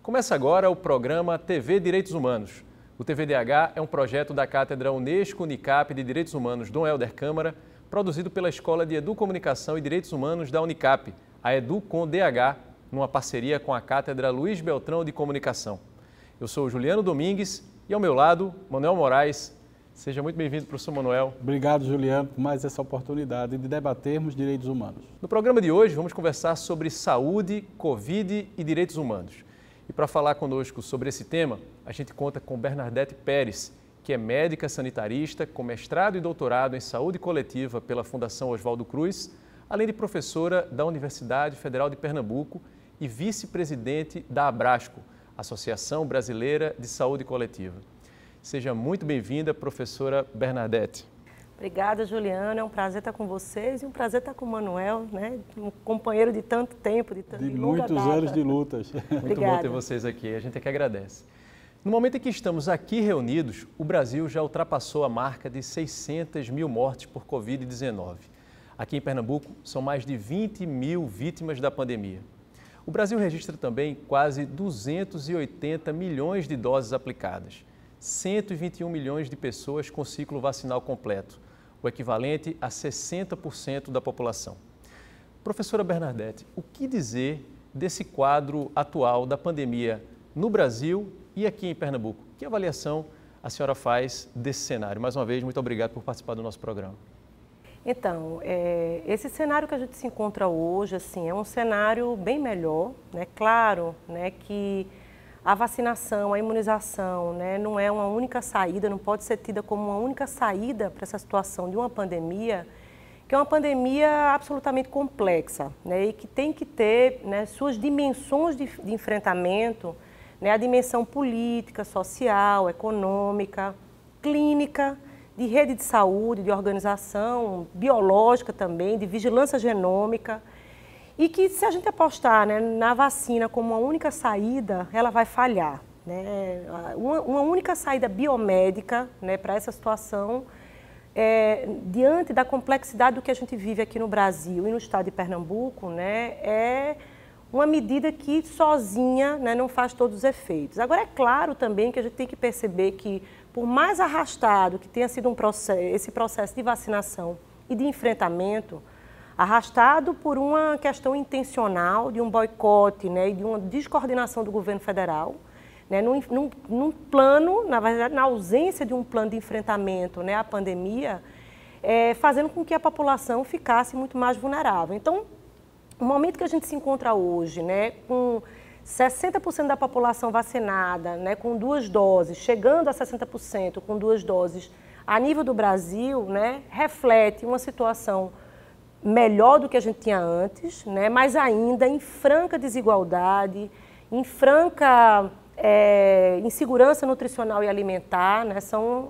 Começa agora o programa TV Direitos Humanos. O TVDH é um projeto da Cátedra Unesco Unicap de Direitos Humanos Dom Helder Câmara, produzido pela Escola de Educomunicação e Direitos Humanos da Unicap, a EduComDH, numa parceria com a Cátedra Luiz Beltrão de Comunicação. Eu sou Juliano Domingues e ao meu lado, Manuel Moraes. Seja muito bem-vindo, professor Manuel. Obrigado, Juliano, por mais essa oportunidade de debatermos direitos humanos. No programa de hoje, vamos conversar sobre saúde, Covid e direitos humanos. E para falar conosco sobre esse tema, a gente conta com Bernadette Pérez, que é médica sanitarista, com mestrado e doutorado em saúde coletiva pela Fundação Oswaldo Cruz, além de professora da Universidade Federal de Pernambuco e vice-presidente da Abrasco, Associação Brasileira de Saúde Coletiva. Seja muito bem-vinda, professora Bernadette. Obrigada, Juliana. É um prazer estar com vocês e um prazer estar com o Manuel, né? Um companheiro de tanto tempo, de muitos anos de lutas. Muito bom ter vocês aqui, a gente é que agradece. No momento em que estamos aqui reunidos, o Brasil já ultrapassou a marca de 600 mil mortes por Covid-19. Aqui em Pernambuco, são mais de 20 mil vítimas da pandemia. O Brasil registra também quase 280 milhões de doses aplicadas, 121 milhões de pessoas com ciclo vacinal completo, o equivalente a 60% da população. Professora Bernadette, o que dizer desse quadro atual da pandemia no Brasil e aqui em Pernambuco? Que avaliação a senhora faz desse cenário? Mais uma vez, muito obrigado por participar do nosso programa. Então, esse cenário que a gente se encontra hoje, assim, é um cenário bem melhor, né? Claro, né, que a vacinação, a imunização, né, não é uma única saída, não pode ser tida como uma única saída para essa situação de uma pandemia, que é uma pandemia absolutamente complexa, né, e que tem que ter, né, suas dimensões de enfrentamento, né, a dimensão política, social, econômica, clínica, de rede de saúde, de organização biológica também, de vigilância genômica. E que se a gente apostar, né, na vacina como uma única saída, ela vai falhar, né? Uma única saída biomédica, né, para essa situação, diante da complexidade do que a gente vive aqui no Brasil e no estado de Pernambuco, né, é uma medida que sozinha, né, não faz todos os efeitos. Agora, é claro também que a gente tem que perceber que, por mais arrastado que tenha sido esse processo de vacinação e de enfrentamento, arrastado por uma questão intencional de um boicote, né, e de uma descoordenação do governo federal, né, num plano, na verdade, na ausência de um plano de enfrentamento, né, à pandemia, fazendo com que a população ficasse muito mais vulnerável. Então, o momento que a gente se encontra hoje, né, com 60% da população vacinada, né, com 2 doses, chegando a 60% com 2 doses a nível do Brasil, né, reflete uma situação melhor do que a gente tinha antes, né? Mas ainda em franca desigualdade, em franca insegurança nutricional e alimentar, né? São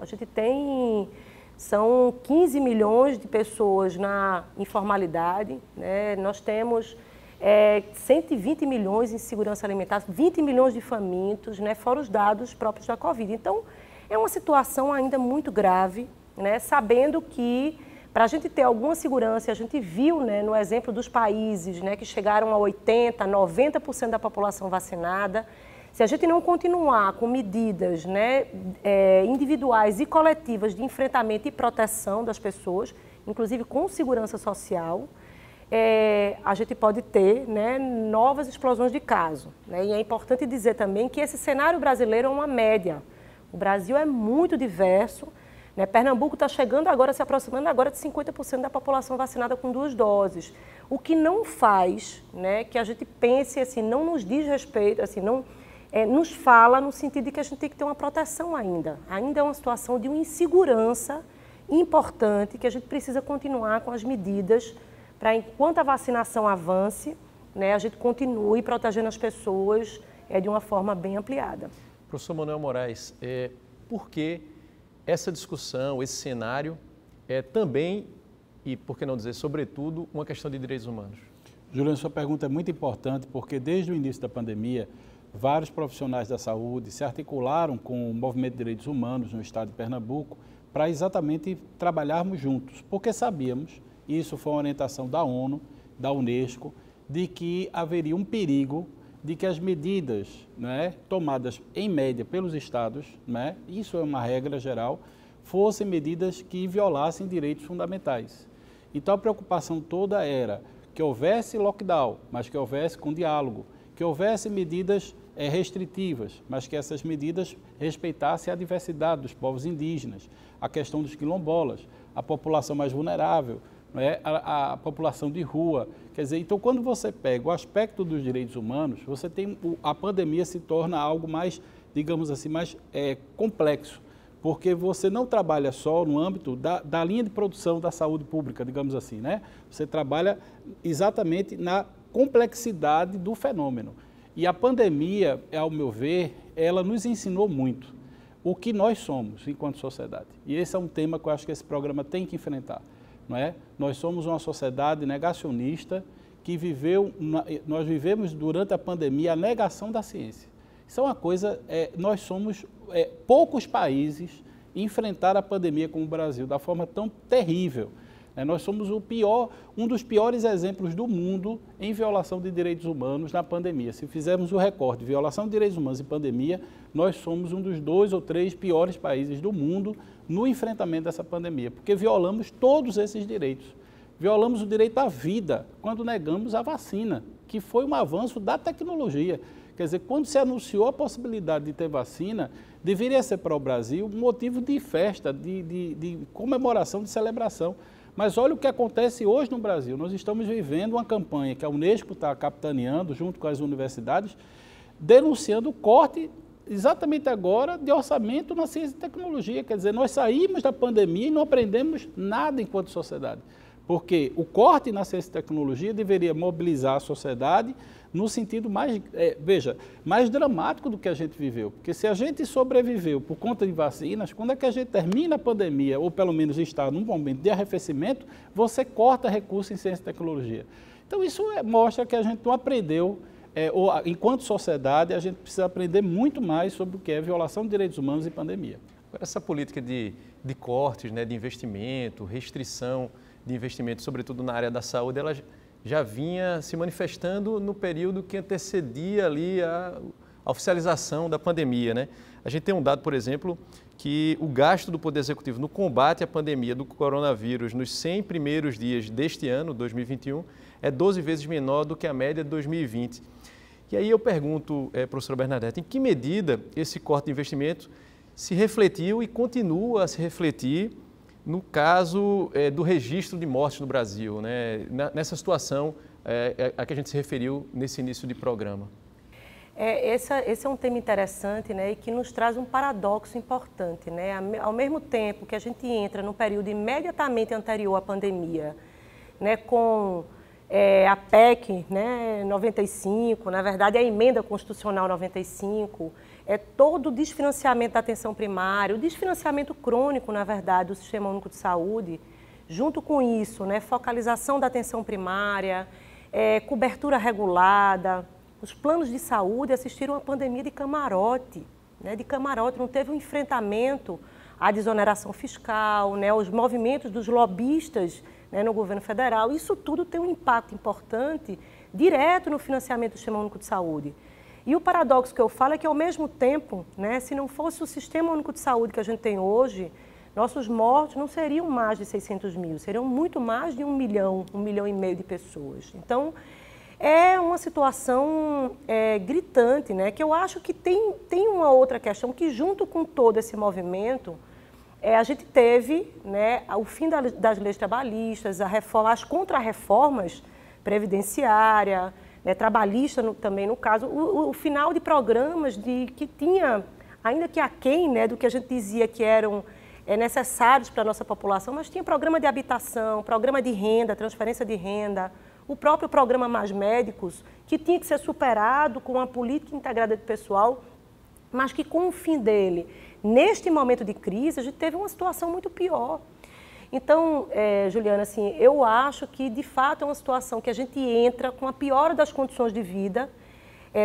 15 milhões de pessoas na informalidade, né? Nós temos 120 milhões em insegurança alimentar, 20 milhões de famintos, né? Fora os dados próprios da Covid. Então, é uma situação ainda muito grave, né? Sabendo que para a gente ter alguma segurança, a gente viu, né, no exemplo dos países, né, que chegaram a 80%, 90% da população vacinada, se a gente não continuar com medidas, né, individuais e coletivas de enfrentamento e proteção das pessoas, inclusive com segurança social, a gente pode ter, né, novas explosões de casos, né? E é importante dizer também que esse cenário brasileiro é uma média. O Brasil é muito diverso. Pernambuco está chegando agora, se aproximando agora de 50% da população vacinada com 2 doses. O que não faz, né, que a gente pense assim, não nos diz respeito, assim, não nos fala no sentido de que a gente tem que ter uma proteção ainda. Ainda é uma situação de uma insegurança importante que a gente precisa continuar com as medidas para, enquanto a vacinação avance, né, a gente continue protegendo as pessoas de uma forma bem ampliada. Professor Manuel Moraes, por que essa discussão, esse cenário é também, e por que não dizer sobretudo, uma questão de direitos humanos? Juliano, sua pergunta é muito importante porque desde o início da pandemia, vários profissionais da saúde se articularam com o movimento de direitos humanos no estado de Pernambuco para exatamente trabalharmos juntos, porque sabíamos, e isso foi uma orientação da ONU, da Unesco, de que haveria um perigo de que as medidas, né, tomadas em média pelos estados, né, isso é uma regra geral, fossem medidas que violassem direitos fundamentais. Então a preocupação toda era que houvesse lockdown, mas que houvesse com diálogo, que houvesse medidas restritivas, mas que essas medidas respeitassem a diversidade dos povos indígenas, a questão dos quilombolas, a população mais vulnerável, né, a população de rua. Quer dizer, então quando você pega o aspecto dos direitos humanos, você tem a pandemia se torna algo mais, digamos assim, mais complexo, porque você não trabalha só no âmbito da linha de produção da saúde pública, digamos assim, né? Você trabalha exatamente na complexidade do fenômeno. E a pandemia, ao meu ver, ela nos ensinou muito o que nós somos enquanto sociedade. E esse é um tema que eu acho que esse programa tem que enfrentar, não é? Nós somos uma sociedade negacionista que nós vivemos durante a pandemia a negação da ciência. Isso é uma coisa, nós somos poucos países enfrentar a pandemia como o Brasil, da forma tão terrível. Nós somos um dos piores exemplos do mundo em violação de direitos humanos na pandemia. Se fizermos o recorte de violação de direitos humanos e pandemia, nós somos um dos 2 ou 3 piores países do mundo no enfrentamento dessa pandemia, porque violamos todos esses direitos. Violamos o direito à vida quando negamos a vacina, que foi um avanço da tecnologia. Quer dizer, quando se anunciou a possibilidade de ter vacina, deveria ser para o Brasil um motivo de festa, de comemoração, de celebração. Mas olha o que acontece hoje no Brasil. Nós estamos vivendo uma campanha que a Unesco está capitaneando, junto com as universidades, denunciando o corte, exatamente agora, de orçamento na ciência e tecnologia. Quer dizer, nós saímos da pandemia e não aprendemos nada enquanto sociedade. Porque o corte na ciência e tecnologia deveria mobilizar a sociedade no sentido mais, mais dramático do que a gente viveu. Porque se a gente sobreviveu por conta de vacinas, quando é que a gente termina a pandemia, ou pelo menos está num momento de arrefecimento, você corta recursos em ciência e tecnologia. Então isso mostra que a gente não aprendeu, enquanto sociedade, a gente precisa aprender muito mais sobre o que é violação de direitos humanos e pandemia. Essa política de cortes, né, de investimento, restrição de investimento, sobretudo na área da saúde, ela já vinha se manifestando no período que antecedia ali a oficialização da pandemia, né? A gente tem um dado, por exemplo, que o gasto do Poder Executivo no combate à pandemia do coronavírus nos 100 primeiros dias deste ano, 2021, é 12 vezes menor do que a média de 2020. E aí eu pergunto, professora Bernadette, em que medida esse corte de investimento se refletiu e continua a se refletir no caso do registro de mortes no Brasil, né? Nessa situação a que a gente se referiu nesse início de programa? Esse é um tema interessante, né, e que nos traz um paradoxo importante, né? Ao mesmo tempo que a gente entra no período imediatamente anterior à pandemia, né, com a PEC, né, 95, na verdade a emenda constitucional 95, todo o desfinanciamento da atenção primária, o desfinanciamento crônico, na verdade, do Sistema Único de Saúde, junto com isso, né, focalização da atenção primária, cobertura regulada, os planos de saúde assistiram a pandemia de camarote, né, não teve um enfrentamento à desoneração fiscal, né, os movimentos dos lobistas, né, no governo federal. Isso tudo tem um impacto importante, direto no financiamento do Sistema Único de Saúde. E o paradoxo que eu falo é que, ao mesmo tempo, né, se não fosse o Sistema Único de Saúde que a gente tem hoje, nossos mortos não seriam mais de 600 mil, seriam muito mais de 1 milhão e meio de pessoas. Então, é uma situação gritante, né, que eu acho que tem uma outra questão que, junto com todo esse movimento, a gente teve, né, o fim das leis trabalhistas, as contrarreformas previdenciária, né, trabalhista também no caso, o final de programas que tinha, ainda que aquém, né, do que a gente dizia que eram necessários para a nossa população, mas tinha programa de habitação, programa de renda, transferência de renda, o próprio programa Mais Médicos, que tinha que ser superado com uma política integrada de pessoal, mas que com o fim dele, neste momento de crise, a gente teve uma situação muito pior. Então, Juliana, assim, eu acho que, de fato, é uma situação que a gente entra com a piora das condições de vida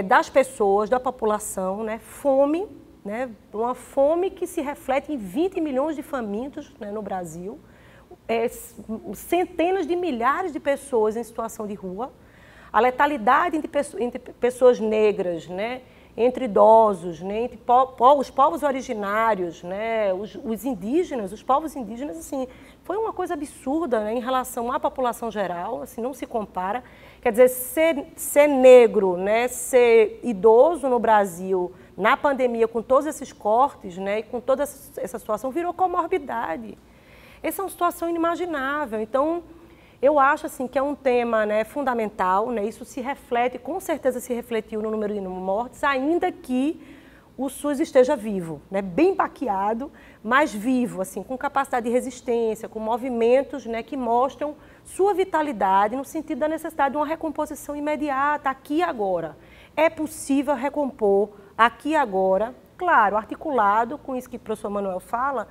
das pessoas, da população, né? Fome, né? Uma fome que se reflete em 20 milhões de famintos, né, no Brasil, centenas de milhares de pessoas em situação de rua. a letalidade entre pessoas negras, né? Entre idosos, né? Entre os povos originários, né? Os indígenas, os povos indígenas, assim, foi uma coisa absurda, né? Em relação à população geral, assim, não se compara. Quer dizer, ser negro, né? Ser idoso no Brasil, na pandemia, com todos esses cortes, né? E com toda essa situação, virou comorbidade. Essa é uma situação inimaginável. Então, eu acho assim, que é um tema, né, fundamental, né, isso se reflete, com certeza se refletiu no número de mortes, ainda que o SUS esteja vivo, né, bem baqueado, mas vivo, assim, com capacidade de resistência, com movimentos, né, que mostram sua vitalidade no sentido da necessidade de uma recomposição imediata, aqui e agora. É possível recompor aqui e agora, claro, articulado com isso que o professor Manuel fala,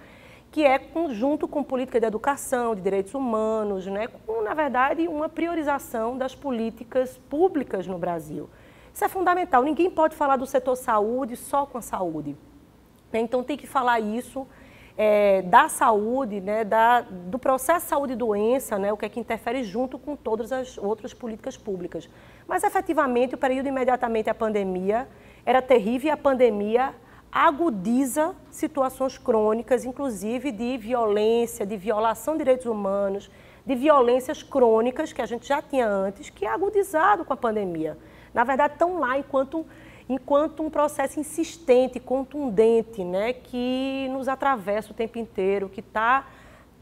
que é junto com política de educação, de direitos humanos, né, com, na verdade, uma priorização das políticas públicas no Brasil. Isso é fundamental. Ninguém pode falar do setor saúde só com a saúde. Então, tem que falar isso da saúde, né, do processo saúde e doença, né, o que é que interfere junto com todas as outras políticas públicas. Mas, efetivamente, o período imediatamente à pandemia era terrível e a pandemia agudiza situações crônicas, inclusive de violência, de violação de direitos humanos, de violências crônicas que a gente já tinha antes, que é agudizado com a pandemia. Na verdade, estão lá enquanto um processo insistente, contundente, né, que nos atravessa o tempo inteiro, que está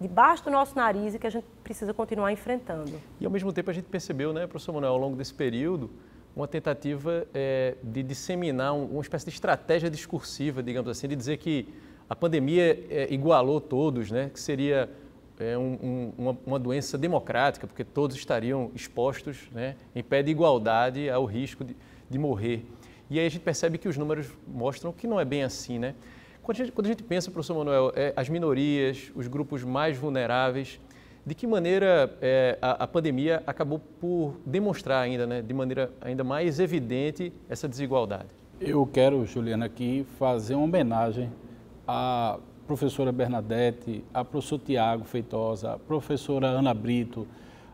debaixo do nosso nariz e que a gente precisa continuar enfrentando. E, ao mesmo tempo, a gente percebeu, né, professor Manuel, ao longo desse período, uma tentativa de disseminar uma espécie de estratégia discursiva, digamos assim, de dizer que a pandemia igualou todos, né? Que seria uma doença democrática, porque todos estariam expostos, né, em pé de igualdade ao risco de morrer. E aí a gente percebe que os números mostram que não é bem assim, né? Quando a gente pensa, professor Manuel, as minorias, os grupos mais vulneráveis, de que maneira a pandemia acabou por demonstrar ainda, né, de maneira ainda mais evidente essa desigualdade? Eu quero, Juliana, aqui fazer uma homenagem à professora Bernadette, ao professor Tiago Feitosa, à professora Ana Brito,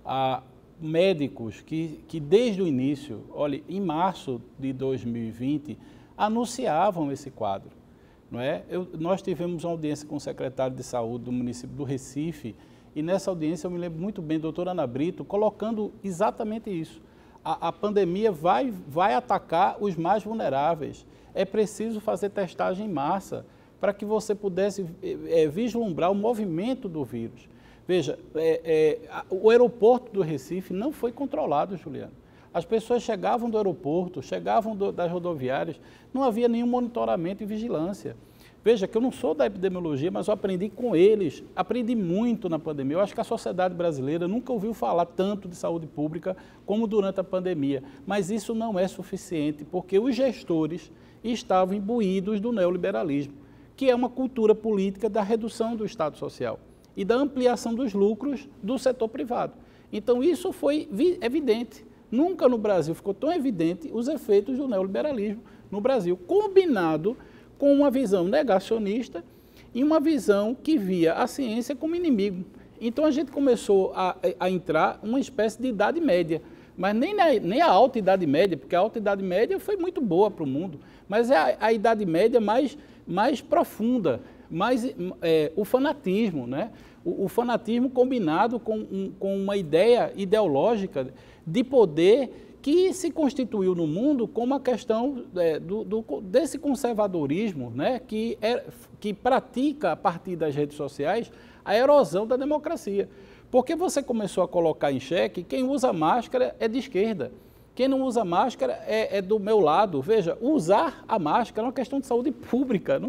a médicos que desde o início, olha, em março de 2020, anunciavam esse quadro. Não é? Nós tivemos uma audiência com o secretário de saúde do município do Recife, e nessa audiência eu me lembro muito bem, doutora Ana Brito, colocando exatamente isso. A pandemia vai atacar os mais vulneráveis. É preciso fazer testagem em massa para que você pudesse vislumbrar o movimento do vírus. Veja, o aeroporto do Recife não foi controlado, Juliano. As pessoas chegavam do aeroporto, chegavam das rodoviárias, não havia nenhum monitoramento e vigilância. Veja que eu não sou da epidemiologia, mas eu aprendi com eles, aprendi muito na pandemia. Eu acho que a sociedade brasileira nunca ouviu falar tanto de saúde pública como durante a pandemia. Mas isso não é suficiente, porque os gestores estavam imbuídos do neoliberalismo, que é uma cultura política da redução do Estado Social e da ampliação dos lucros do setor privado. Então isso foi evidente. Nunca no Brasil ficou tão evidente os efeitos do neoliberalismo no Brasil, combinado com uma visão negacionista e uma visão que via a ciência como inimigo. Então a gente começou a entrar uma espécie de idade média, mas nem a alta idade média, porque a alta idade média foi muito boa para o mundo, mas é a idade média mais profunda, o fanatismo, né? O fanatismo combinado com uma ideia ideológica de poder que se constituiu no mundo como a questão desse conservadorismo, né, que pratica, a partir das redes sociais, a erosão da democracia. Porque você começou a colocar em xeque quem usa máscara é de esquerda, quem não usa máscara é do meu lado. Veja, usar a máscara é uma questão de saúde pública,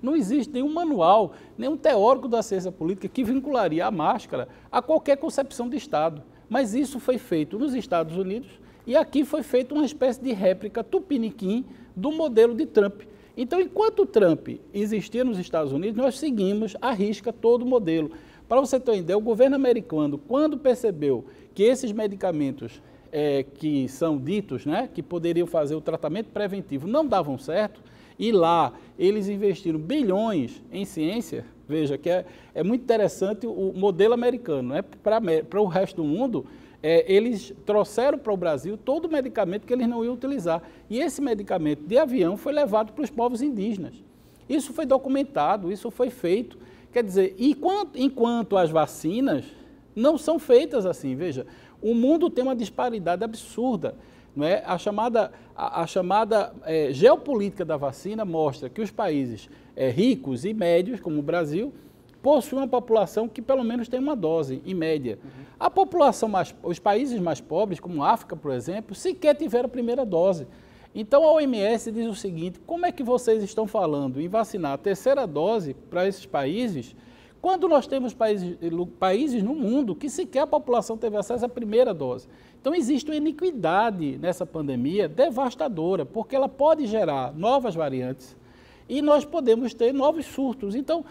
não existe nenhum manual, nenhum teórico da ciência política que vincularia a máscara a qualquer concepção de Estado. Mas isso foi feito nos Estados Unidos e aqui foi feita uma espécie de réplica tupiniquim do modelo de Trump. Então, enquanto Trump existia nos Estados Unidos, nós seguimos à risca todo o modelo. Para você ter uma ideia, o governo americano, quando percebeu que esses medicamentos que são ditos, né, que poderiam fazer o tratamento preventivo, não davam certo, e lá eles investiram bilhões em ciência. Veja que é muito interessante o modelo americano, né? Para o resto do mundo, eles trouxeram para o Brasil todo o medicamento que eles não iam utilizar. E esse medicamento de avião foi levado para os povos indígenas. Isso foi documentado, isso foi feito. Quer dizer, enquanto as vacinas não são feitas assim, veja, o mundo tem uma disparidade absurda. Não é? A chamada geopolítica da vacina mostra que os países ricos e médios, como o Brasil, possuem uma população que pelo menos tem uma dose, em média. A população os países mais pobres, como a África, por exemplo, sequer tiveram a primeira dose. Então a OMS diz o seguinte: como é que vocês estão falando em vacinar a terceira dose para esses países, quando nós temos países no mundo que sequer a população teve acesso à primeira dose? Então existe uma iniquidade nessa pandemia devastadora, porque ela pode gerar novas variantes e nós podemos ter novos surtos. Então,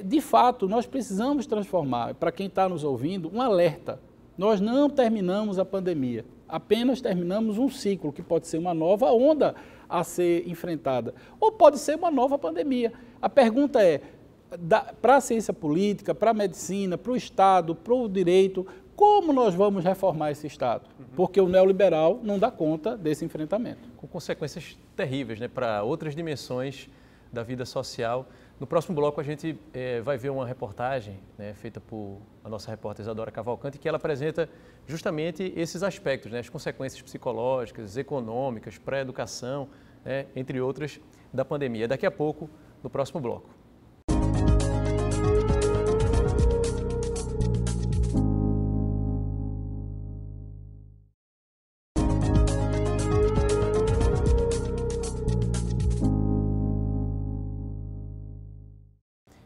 de fato, nós precisamos transformar, para quem está nos ouvindo, um alerta. Nós não terminamos a pandemia, apenas terminamos um ciclo, que pode ser uma nova onda a ser enfrentada, ou pode ser uma nova pandemia. A pergunta é, para a ciência política, para a medicina, para o Estado, para o direito, como nós vamos reformar esse Estado? Porque o neoliberal não dá conta desse enfrentamento. Com consequências terríveis, né, para outras dimensões da vida social. No próximo bloco a gente vai ver uma reportagem, né, feita por a nossa repórter Isadora Cavalcante, que ela apresenta justamente esses aspectos, né, as consequências psicológicas, econômicas, para a educação, né, entre outras, da pandemia. Daqui a pouco, no próximo bloco.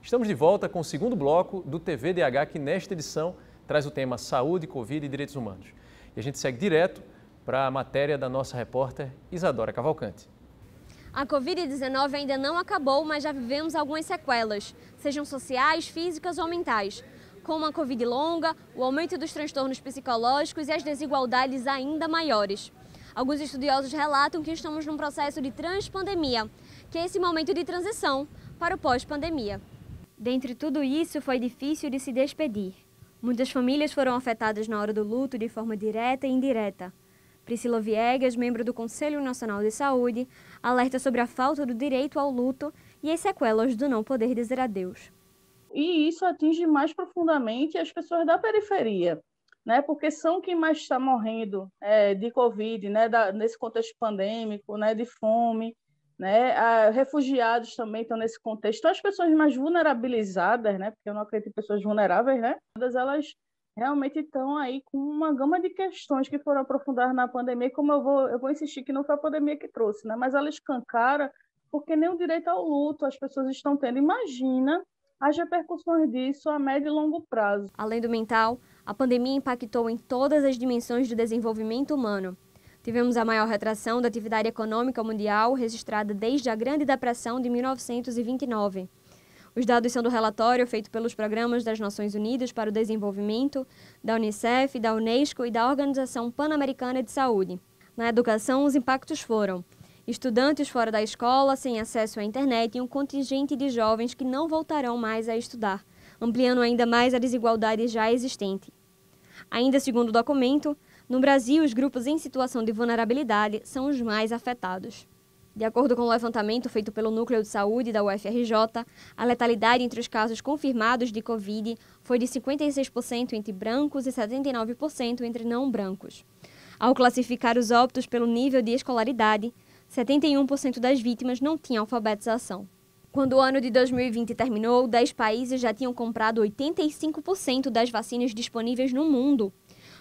Estamos de volta com o segundo bloco do TVDH, que nesta edição traz o tema Saúde, Covid e Direitos Humanos. E a gente segue direto para a matéria da nossa repórter Isadora Cavalcante. A Covid-19 ainda não acabou, mas já vivemos algumas sequelas, sejam sociais, físicas ou mentais, como a Covid longa, o aumento dos transtornos psicológicos e as desigualdades ainda maiores. Alguns estudiosos relatam que estamos num processo de transpandemia, que é esse momento de transição para o pós-pandemia. Dentre tudo isso, foi difícil de se despedir. Muitas famílias foram afetadas na hora do luto de forma direta e indireta. Priscila Viegas, membro do Conselho Nacional de Saúde, alerta sobre a falta do direito ao luto e as sequelas do não poder dizer adeus. E isso atinge mais profundamente as pessoas da periferia, né? Porque são quem mais está morrendo de Covid, né? Nesse contexto pandêmico, né? De fome. Né? Refugiados também estão nesse contexto. Então, as pessoas mais vulnerabilizadas, né? Porque eu não acredito em pessoas vulneráveis, né? Todas elas realmente estão aí com uma gama de questões que foram aprofundadas na pandemia, como eu vou insistir que não foi a pandemia que trouxe, né? Mas ela escancara porque nem o direito ao luto as pessoas estão tendo. Imagina as repercussões disso a médio e longo prazo. Além do mental, a pandemia impactou em todas as dimensões do desenvolvimento humano. Tivemos a maior retração da atividade econômica mundial registrada desde a Grande Depressão de 1929. Os dados são do relatório feito pelos Programas das Nações Unidas para o Desenvolvimento, da Unicef, da Unesco e da Organização Pan-Americana de Saúde. Na educação, os impactos foram estudantes fora da escola, sem acesso à internet e um contingente de jovens que não voltarão mais a estudar, ampliando ainda mais a desigualdade já existente. Ainda segundo o documento, no Brasil, os grupos em situação de vulnerabilidade são os mais afetados. De acordo com o levantamento feito pelo Núcleo de Saúde da UFRJ, a letalidade entre os casos confirmados de Covid foi de 56% entre brancos e 79% entre não brancos. Ao classificar os óbitos pelo nível de escolaridade, 71% das vítimas não tinham alfabetização. Quando o ano de 2020 terminou, 10 países já tinham comprado 85% das vacinas disponíveis no mundo.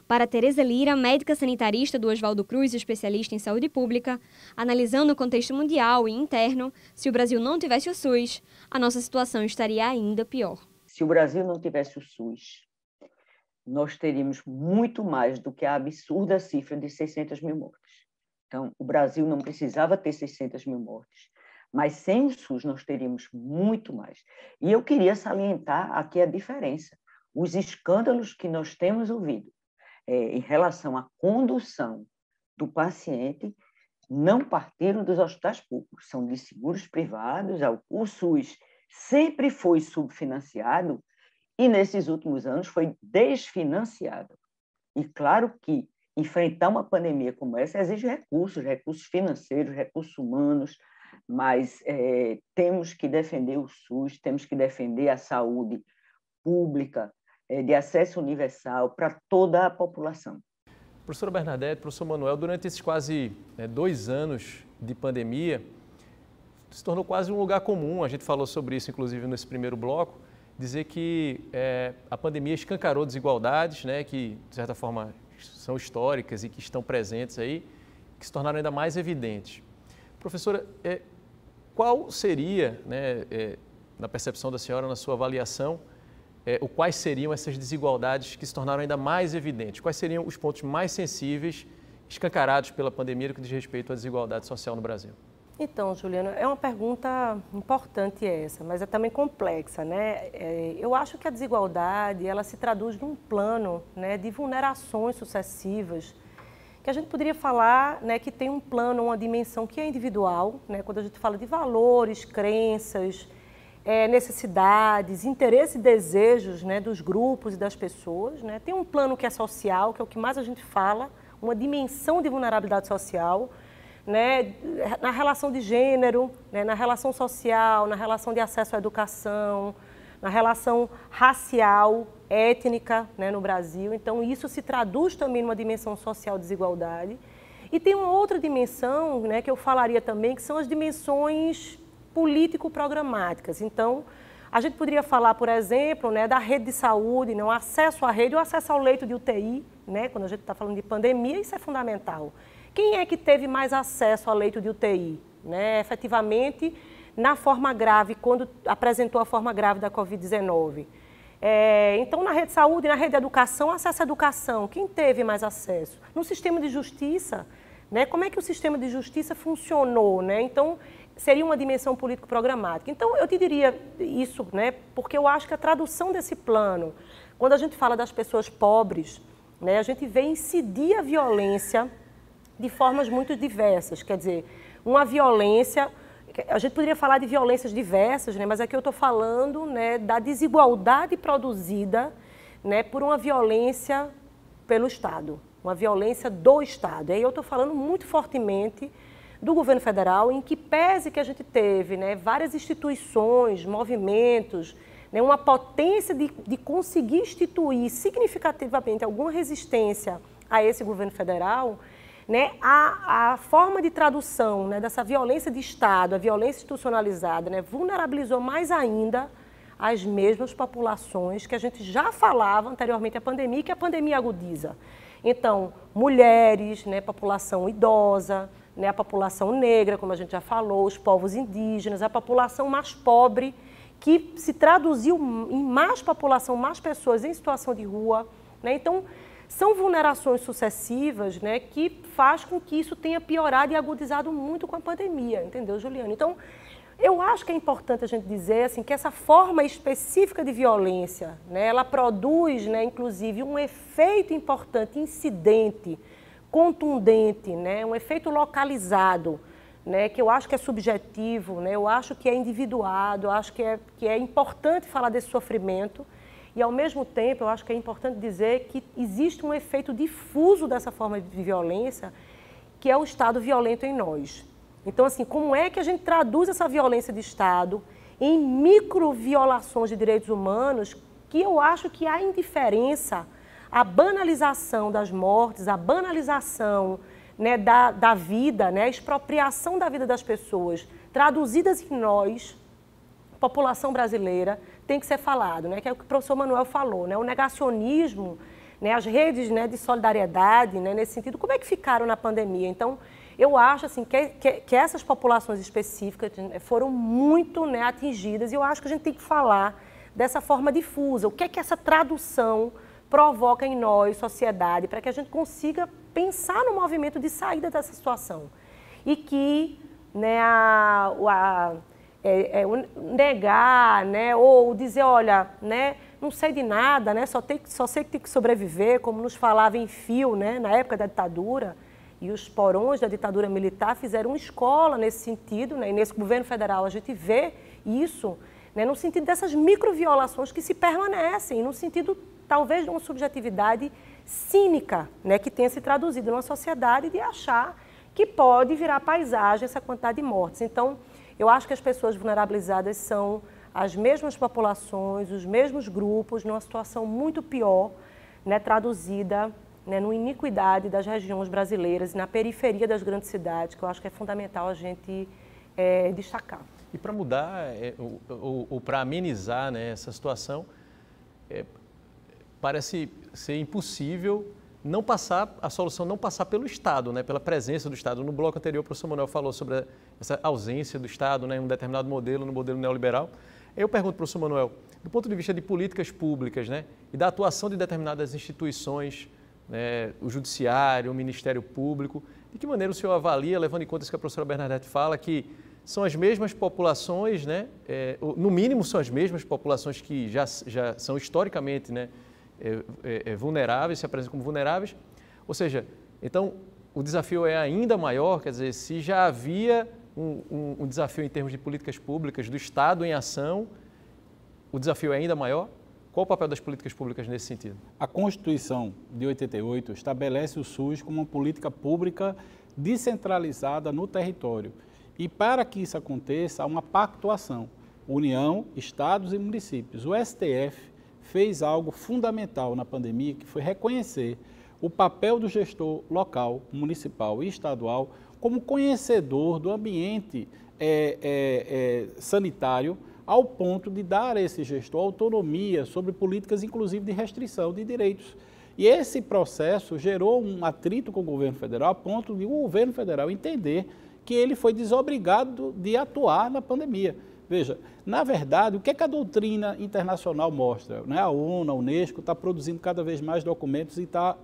Para Tereza Lira, médica sanitarista do Oswaldo Cruz e especialista em saúde pública, analisando o contexto mundial e interno, se o Brasil não tivesse o SUS, a nossa situação estaria ainda pior. Se o Brasil não tivesse o SUS, nós teríamos muito mais do que a absurda cifra de 600 mil mortes. Então, o Brasil não precisava ter 600 mil mortes, mas sem o SUS nós teríamos muito mais. E eu queria salientar aqui a diferença. Os escândalos que nós temos ouvido em relação à condução do paciente não partiram dos hospitais públicos, são de seguros privados. O SUS sempre foi subfinanciado e, nesses últimos anos, foi desfinanciado. E claro que enfrentar uma pandemia como essa exige recursos financeiros, recursos humanos, mas temos que defender o SUS, temos que defender a saúde pública, de acesso universal para toda a população. Professora Bernadette, professor Manuel, durante esses quase 2 anos de pandemia, se tornou quase um lugar comum, a gente falou sobre isso inclusive nesse primeiro bloco, dizer que a pandemia escancarou desigualdades, né, que de certa forma são históricas e que estão presentes aí, que se tornaram ainda mais evidentes. Professora, qual seria, né, na percepção da senhora, na sua avaliação, quais seriam essas desigualdades que se tornaram ainda mais evidentes? Quais seriam os pontos mais sensíveis, escancarados pela pandemia, no que diz respeito à desigualdade social no Brasil? Então, Juliana, é uma pergunta importante essa, mas é também complexa, né? Eu acho que a desigualdade, ela se traduz num plano, né, de vulnerações sucessivas, que a gente poderia falar, né, que tem um plano, uma dimensão que é individual, né, quando a gente fala de valores, crenças, necessidades, interesses e desejos, né, dos grupos e das pessoas, né? Tem um plano que é social, que é o que mais a gente fala, uma dimensão de vulnerabilidade social, né, na relação de gênero, né, na relação social, na relação de acesso à educação, na relação racial, étnica, né, no Brasil. Então, isso se traduz também numa dimensão social de desigualdade. E tem uma outra dimensão, né, que eu falaria também, que são as dimensões político-programáticas. Então, a gente poderia falar, por exemplo, né, da rede de saúde, né, o acesso à rede, o acesso ao leito de UTI, né, quando a gente está falando de pandemia, isso é fundamental. Quem é que teve mais acesso ao leito de UTI? Né, efetivamente, na forma grave, quando apresentou a forma grave da Covid-19. Então, na rede de saúde, na rede de educação, acesso à educação, quem teve mais acesso? No sistema de justiça, né, como é que o sistema de justiça funcionou? Né? Então, seria uma dimensão político-programática. Então, eu te diria isso, né, porque eu acho que a tradução desse plano, quando a gente fala das pessoas pobres, né, a gente vê incidir a violência de formas muito diversas. Quer dizer, uma violência, a gente poderia falar de violências diversas, né, mas aqui eu estou falando, né, da desigualdade produzida, né, por uma violência pelo Estado, uma violência do Estado. E aí eu estou falando muito fortemente do governo federal, em que pese que a gente teve, né, várias instituições, movimentos, né, uma potência de conseguir instituir significativamente alguma resistência a esse governo federal, né, a forma de tradução, né, dessa violência de Estado, a violência institucionalizada, né, vulnerabilizou mais ainda as mesmas populações que a gente já falava anteriormente à pandemia e que a pandemia agudiza. Então, mulheres, né, população idosa, né, a população negra, como a gente já falou, os povos indígenas, a população mais pobre, que se traduziu em mais população, mais pessoas em situação de rua. Né? Então, são vulnerações sucessivas, né, que faz com que isso tenha piorado e agudizado muito com a pandemia, entendeu, Juliana? Então, eu acho que é importante a gente dizer assim, que essa forma específica de violência, né, ela produz, né, inclusive, um efeito importante, incidente, contundente, né, um efeito localizado, né, que eu acho que é subjetivo, né, eu acho que é individuado, eu acho que é importante falar desse sofrimento e, ao mesmo tempo, eu acho que é importante dizer que existe um efeito difuso dessa forma de violência, que é o Estado violento em nós. Então, assim, como é que a gente traduz essa violência de Estado em microviolações de direitos humanos, que eu acho que a indiferença, a banalização das mortes, a banalização, né, da vida, né, a expropriação da vida das pessoas, traduzidas em nós, população brasileira, tem que ser falado, né, que é o que o professor Manuel falou, né, o negacionismo, né, as redes, né, de solidariedade, né, nesse sentido, como é que ficaram na pandemia? Então, eu acho assim, que essas populações específicas foram muito, né, atingidas e eu acho que a gente tem que falar dessa forma difusa. O que é que essa tradução provoca em nós, sociedade, para que a gente consiga pensar no movimento de saída dessa situação. E que, né, negar, né, ou dizer, olha, né, não sei de nada, né, só sei que tem que sobreviver, como nos falava em Fio, né, na época da ditadura, e os porões da ditadura militar fizeram uma escola nesse sentido, né, e nesse governo federal a gente vê isso, né, no sentido dessas microviolações que se permanecem, no sentido talvez de uma subjetividade cínica, né, que tenha se traduzido numa sociedade de achar que pode virar paisagem essa quantidade de mortes. Então, eu acho que as pessoas vulnerabilizadas são as mesmas populações, os mesmos grupos, numa situação muito pior, né, traduzida, né, numa iniquidade das regiões brasileiras e na periferia das grandes cidades, que eu acho que é fundamental a gente destacar. E para mudar, ou para amenizar, né, essa situação, parece ser impossível a solução não passar pelo Estado, né, pela presença do Estado. No bloco anterior, o professor Manuel falou sobre essa ausência do Estado, né, em um determinado modelo, no modelo neoliberal. Eu pergunto, professor Manuel, do ponto de vista de políticas públicas, né, e da atuação de determinadas instituições, né, o Judiciário, o Ministério Público, de que maneira o senhor avalia, levando em conta isso que a professora Bernadette fala, que são as mesmas populações, né, no mínimo são as mesmas populações que já são historicamente, né, vulneráveis, se apresentam como vulneráveis, ou seja, então o desafio é ainda maior, quer dizer, se já havia um desafio em termos de políticas públicas, do Estado em ação, o desafio é ainda maior? Qual o papel das políticas públicas nesse sentido? A Constituição de 88 estabelece o SUS como uma política pública descentralizada no território. E para que isso aconteça, há uma pactuação, União, Estados e municípios. O STF fez algo fundamental na pandemia, que foi reconhecer o papel do gestor local, municipal e estadual como conhecedor do ambiente sanitário, ao ponto de dar a esse gestor autonomia sobre políticas, inclusive de restrição de direitos. E esse processo gerou um atrito com o governo federal, a ponto de o governo federal entender que ele foi desobrigado de atuar na pandemia. Veja, na verdade, o que a doutrina internacional mostra? Né? A ONU, a Unesco está produzindo cada vez mais documentos e está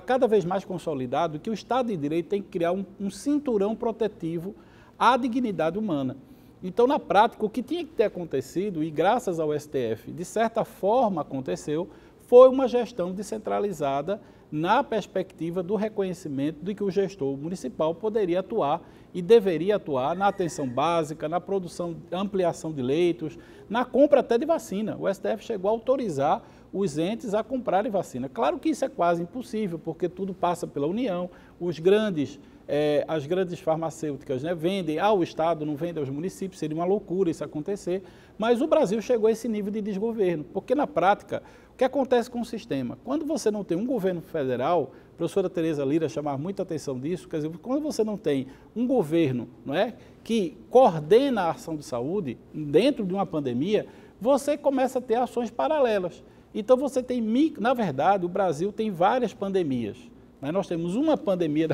cada vez mais consolidado que o Estado de Direito tem que criar um cinturão protetivo à dignidade humana. Então, na prática, o que tinha que ter acontecido, e graças ao STF, de certa forma aconteceu, foi uma gestão descentralizada na perspectiva do reconhecimento de que o gestor municipal poderia atuar e deveria atuar na atenção básica, na produção, ampliação de leitos, na compra até de vacina. O STF chegou a autorizar os entes a comprarem vacina. Claro que isso é quase impossível, porque tudo passa pela União, as grandes farmacêuticas, né, vendem ao Estado, não vendem aos municípios, seria uma loucura isso acontecer, mas o Brasil chegou a esse nível de desgoverno, porque na prática, o que acontece com o sistema? Quando você não tem um governo federal, a professora Tereza Lira chamava muita atenção disso, quer dizer, quando você não tem um governo, não é, que coordena a ação de saúde dentro de uma pandemia, você começa a ter ações paralelas. Então você tem, na verdade, o Brasil tem várias pandemias. Nós temos uma pandemia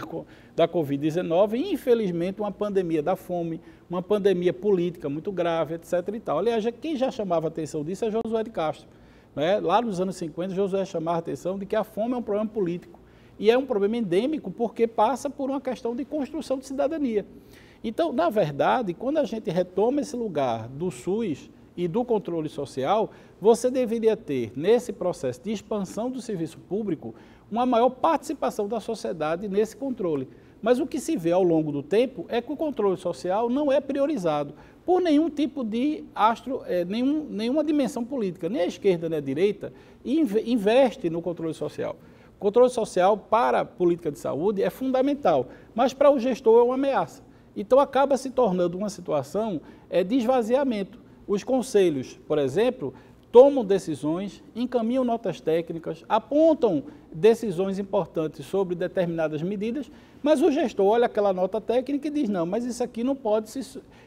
da Covid-19 e, infelizmente, uma pandemia da fome, uma pandemia política muito grave, etc. e tal. Aliás, quem já chamava a atenção disso é Josué de Castro. Né? Lá nos anos 50, Josué chamava a atenção de que a fome é um problema político. E é um problema endêmico porque passa por uma questão de construção de cidadania. Então, na verdade, quando a gente retoma esse lugar do SUS e do controle social, você deveria ter, nesse processo de expansão do serviço público, uma maior participação da sociedade nesse controle. Mas o que se vê ao longo do tempo é que o controle social não é priorizado por nenhum tipo de nenhuma dimensão política. Nem a esquerda nem a direita investe no controle social. O controle social para a política de saúde é fundamental, mas para o gestor é uma ameaça. Então acaba se tornando uma situação de esvaziamento. Os conselhos, por exemplo, tomam decisões, encaminham notas técnicas, apontam decisões importantes sobre determinadas medidas, mas o gestor olha aquela nota técnica e diz, não, mas isso aqui não pode,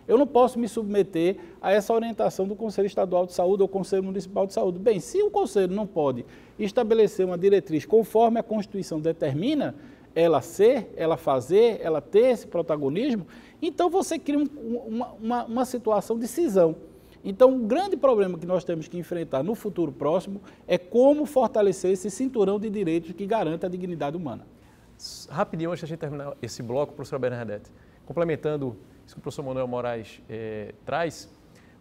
eu não posso me submeter a essa orientação do Conselho Estadual de Saúde ou Conselho Municipal de Saúde. Bem, se o Conselho não pode estabelecer uma diretriz conforme a Constituição determina, ela ser, ela fazer, ela ter esse protagonismo, então você cria uma situação de cisão. Então, o grande problema que nós temos que enfrentar no futuro próximo é como fortalecer esse cinturão de direitos que garanta a dignidade humana. Rapidinho, antes de a gente terminar esse bloco, professora Bernadette, complementando isso que o professor Manuel Moraes traz,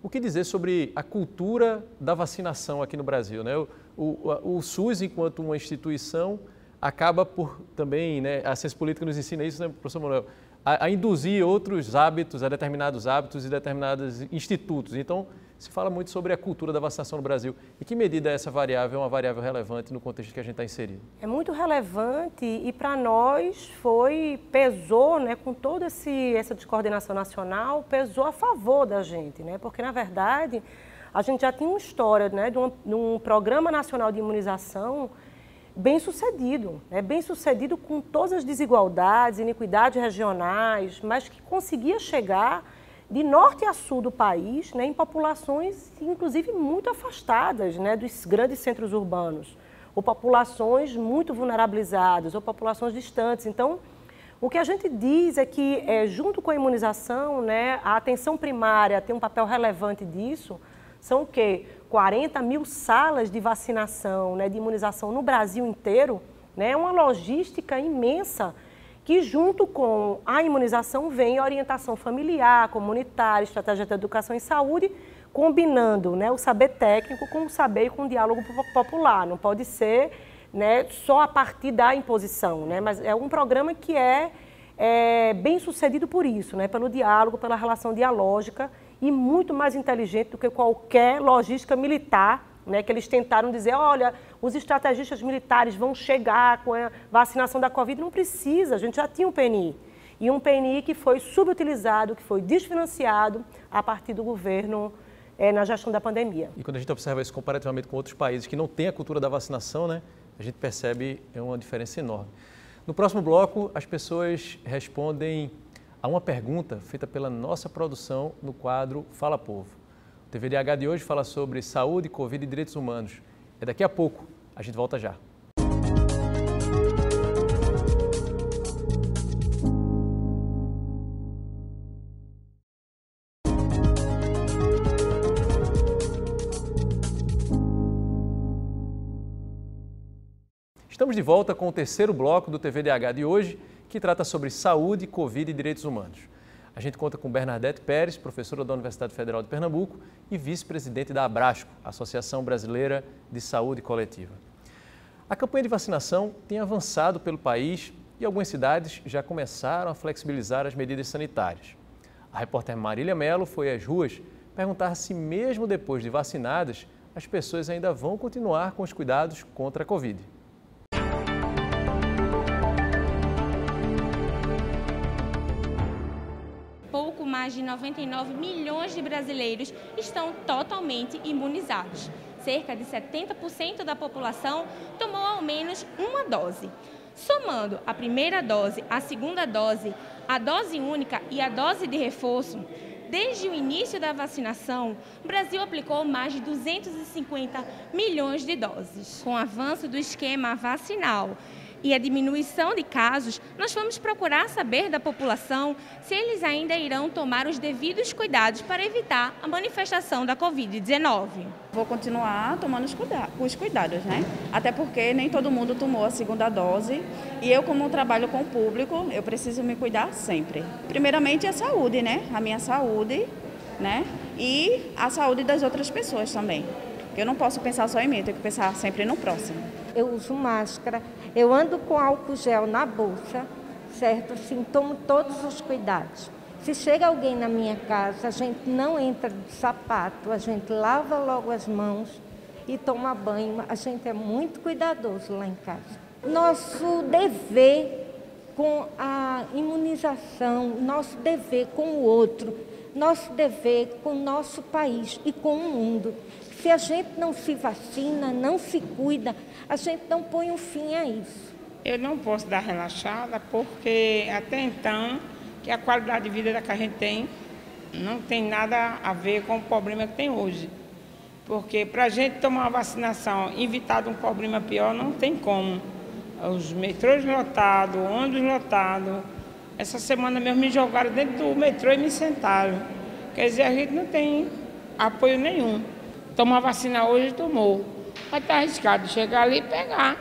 o que dizer sobre a cultura da vacinação aqui no Brasil, né? O SUS, enquanto uma instituição, acaba por também, né, a ciência política nos ensina isso, né, professor Manuel, a induzir outros hábitos, a determinados hábitos e determinados institutos. Então, se fala muito sobre a cultura da vacinação no Brasil. Em que medida essa variável é uma variável relevante no contexto que a gente está inserido? É muito relevante e para nós pesou, né, com toda essa descoordenação nacional, pesou a favor da gente, né, porque na verdade a gente já tinha uma história, né, de um Programa Nacional de Imunização bem sucedido, né, bem sucedido com todas as desigualdades, iniquidades regionais, mas que conseguia chegar de norte a sul do país, né, em populações, inclusive, muito afastadas, né, dos grandes centros urbanos, ou populações muito vulnerabilizadas, ou populações distantes. Então, o que a gente diz é que, junto com a imunização, né, a atenção primária tem um papel relevante disso, são o quê? 40 mil salas de vacinação, né, de imunização no Brasil inteiro, né, é uma logística imensa, que junto com a imunização vem a orientação familiar, comunitária, estratégia de educação e saúde, combinando, né, o saber técnico com o saber e com o diálogo popular. Não pode ser, né, só a partir da imposição, né, mas é um programa que é bem sucedido por isso, né, pelo diálogo, pela relação dialógica e muito mais inteligente do que qualquer logística militar, né, que eles tentaram dizer, olha, os estrategistas militares vão chegar com a vacinação da Covid. Não precisa, a gente já tinha um PNI. E um PNI que foi subutilizado, que foi desfinanciado a partir do governo na gestão da pandemia. E quando a gente observa isso comparativamente com outros países que não têm a cultura da vacinação, né, a gente percebe uma diferença enorme. No próximo bloco, as pessoas respondem a uma pergunta feita pela nossa produção no quadro Fala Povo. O TVDH de hoje fala sobre saúde, Covid e direitos humanos. É daqui a pouco, a gente volta já. Estamos de volta com o terceiro bloco do TVDH de hoje, que trata sobre saúde, Covid e direitos humanos. A gente conta com Bernadette Pérez, professora da Universidade Federal de Pernambuco e vice-presidente da Abrasco, Associação Brasileira de Saúde Coletiva. A campanha de vacinação tem avançado pelo país e algumas cidades já começaram a flexibilizar as medidas sanitárias. A repórter Marília Mello foi às ruas perguntar se mesmo depois de vacinadas, as pessoas ainda vão continuar com os cuidados contra a Covid. Pouco mais de 99 milhões de brasileiros estão totalmente imunizados. Cerca de 70% da população tomou ao menos uma dose. Somando a primeira dose, a segunda dose, a dose única e a dose de reforço, desde o início da vacinação, o Brasil aplicou mais de 250 milhões de doses. Com o avanço do esquema vacinal e a diminuição de casos, nós vamos procurar saber da população se eles ainda irão tomar os devidos cuidados para evitar a manifestação da Covid-19. Vou continuar tomando os cuidados, né? Até porque nem todo mundo tomou a segunda dose e eu, como trabalho com o público, eu preciso me cuidar sempre. Primeiramente a saúde, né? A minha saúde, né? E a saúde das outras pessoas também. Eu não posso pensar só em mim, eu tenho que pensar sempre no próximo. Eu uso máscara, eu ando com álcool gel na bolsa, certo? Assim, tomo todos os cuidados. Se chega alguém na minha casa, a gente não entra de sapato, a gente lava logo as mãos e toma banho. A gente é muito cuidadoso lá em casa. Nosso dever com a imunização, nosso dever com o outro, nosso dever com o nosso país e com o mundo. Se a gente não se vacina, não se cuida, a gente não põe um fim a isso. Eu não posso dar relaxada porque até então que a qualidade de vida que a gente tem não tem nada a ver com o problema que tem hoje. Porque para a gente tomar uma vacinação e evitar um problema pior, não tem como. Os metrôs lotados, ônibus lotados. Essa semana mesmo me jogaram dentro do metrô e me sentaram. Quer dizer, a gente não tem apoio nenhum. Tomar vacina hoje, tomou. Mas está arriscado chegar ali e pegar,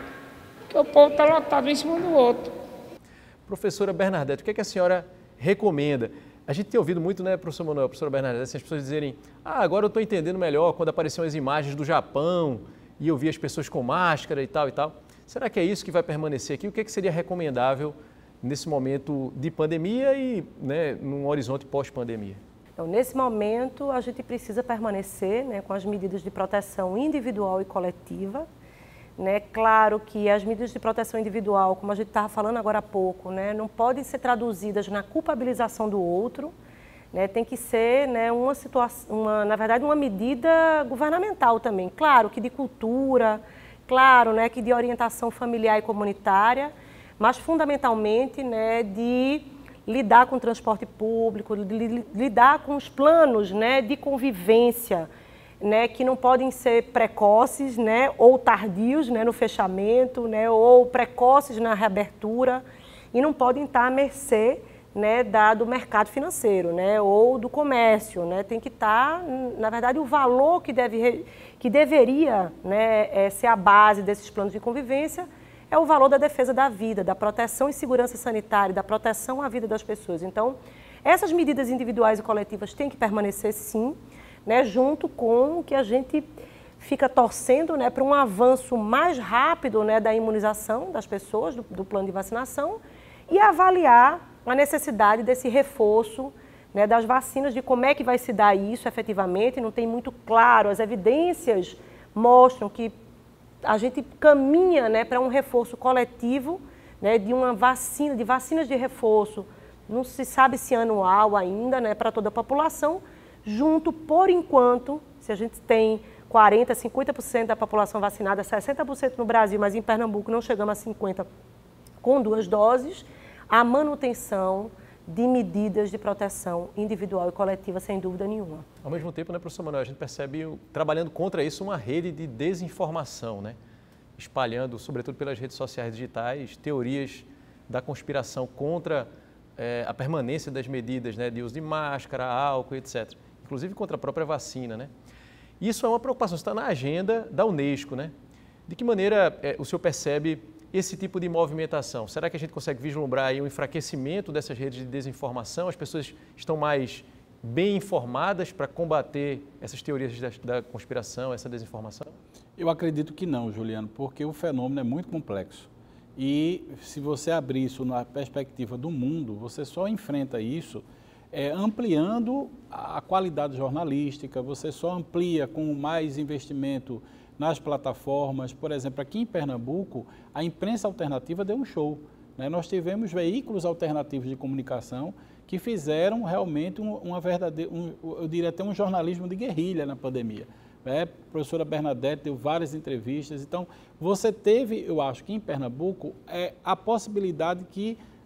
porque o povo está lotado um em cima do outro. Professora Bernadette, o que a senhora recomenda? A gente tem ouvido muito, né, professor Manuel, professora Bernadette, as pessoas dizerem, agora eu estou entendendo melhor quando apareciam as imagens do Japão e eu vi as pessoas com máscara e tal e tal. Será que é isso que vai permanecer aqui? O que seria recomendável nesse momento de pandemia e, né, num horizonte pós-pandemia? Então, nesse momento, a gente precisa permanecer, né, com as medidas de proteção individual e coletiva. Né? Claro que as medidas de proteção individual, como a gente estava falando agora há pouco, né, não podem ser traduzidas na culpabilização do outro, né? Tem que ser, né, na verdade, uma medida governamental também. Claro que de cultura, claro, né, que de orientação familiar e comunitária, mas fundamentalmente, né, de lidar com o transporte público, lidar com os planos, né, de convivência, né, que não podem ser precoces, né, ou tardios, né, no fechamento, né, ou precoces na reabertura, e não podem estar à mercê, né, do mercado financeiro, né, ou do comércio. Né, tem que estar, na verdade, o valor que deveria, né, ser a base desses planos de convivência é o valor da defesa da vida, da proteção e segurança sanitária, da proteção à vida das pessoas. Então, essas medidas individuais e coletivas têm que permanecer, sim, né, junto com o que a gente fica torcendo, né, para um avanço mais rápido, né, da imunização das pessoas, do plano de vacinação, e avaliar a necessidade desse reforço, né, das vacinas, de como é que vai se dar isso efetivamente. Não tem muito claro, as evidências mostram que a gente caminha, né, para um reforço coletivo, né, de vacinas de reforço, não se sabe se anual ainda, né, para toda a população, junto, por enquanto, se a gente tem 40%, 50% da população vacinada, 60% no Brasil, mas em Pernambuco não chegamos a 50% com 2 doses, a manutenção de medidas de proteção individual e coletiva, sem dúvida nenhuma. Ao mesmo tempo, né, professor Manuel, a gente percebe, trabalhando contra isso, uma rede de desinformação, né? Espalhando, sobretudo pelas redes sociais digitais, teorias da conspiração contra a permanência das medidas, né, de uso de máscara, álcool, etc. Inclusive contra a própria vacina, né? Isso é uma preocupação, está na agenda da Unesco, né? De que maneira o senhor percebe esse tipo de movimentação? Será que a gente consegue vislumbrar aí um enfraquecimento dessas redes de desinformação? As pessoas estão mais bem informadas para combater essas teorias da conspiração, essa desinformação? Eu acredito que não, Juliano, porque o fenômeno é muito complexo. E se você abrir isso na perspectiva do mundo, você só enfrenta isso ampliando a qualidade jornalística, você só amplia com mais investimento nas plataformas. Por exemplo, aqui em Pernambuco, a imprensa alternativa deu um show, né? Nós tivemos veículos alternativos de comunicação que fizeram realmente eu diria até um jornalismo de guerrilha na pandemia. A professora Bernadette deu várias entrevistas. Então, você teve, eu acho que em Pernambuco, a possibilidade